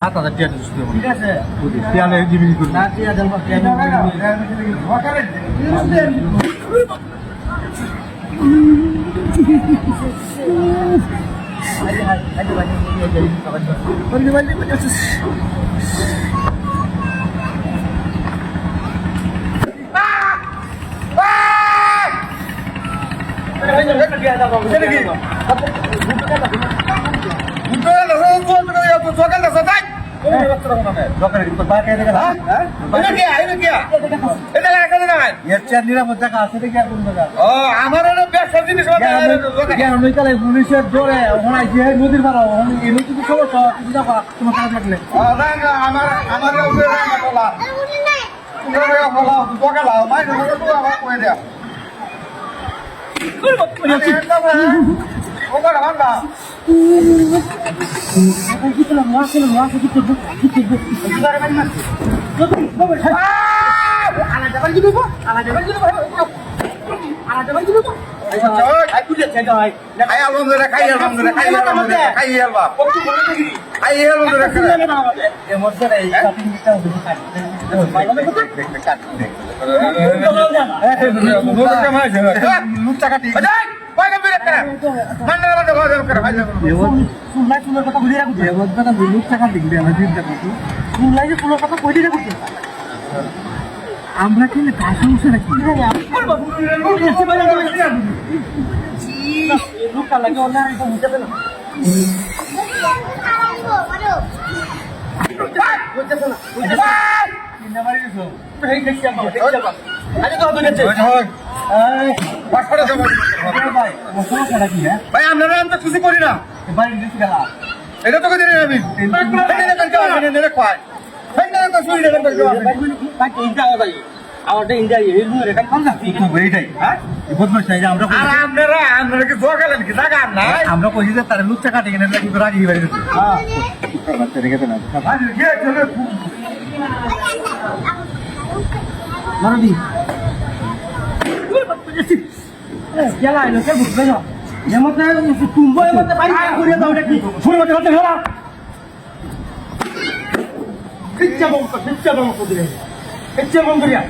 7,000 টাকা দিচ্ছি ঠিক আছে পেয়ালে জিমিনি করি না ঠিক আছে নদীর পাড়া সমস্যা তোমার কাজ লাগলে আমরা কিন্তু তার সমস্যা নাকি লোকটা লাগে অন্য বুঝতে না ভাই আপনারা আমি তো খুশি করি না এটা তোকে জানি আমি আমরা কইছি যে তার লুচ্চা কাটে কিনে রাজি হয়ে গেছে মারবি গেলা এলো কে বুঝবে না এমতে তুমবো এমতে পাই করে দাও এটা কি শুরু হতে হতে গেলা কিচ্ছা বম করে কিচ্ছা বম করিয়া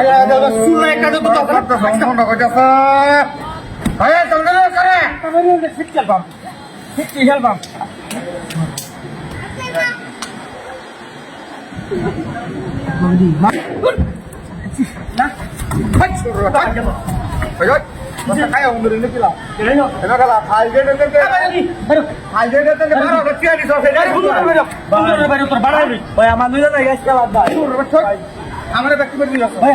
আয়া দাদা শুনলে কাজে তো কথা সম্পূর্ণ কইতাছ আয়া তোমরা করে তাহলে কিচ্ছা বম কিচ্ছা হেল বম বলি না খাই উন্দর এনে দিলা এনে গেলা খাই গেলে খাই গেলে বারো টিয়া দিছ বাইরে তোর বাড়াই ভাই আমার দুইটা না গ্যাস খেলা ভাই আমার ব্যক্তি করে দিল ভাই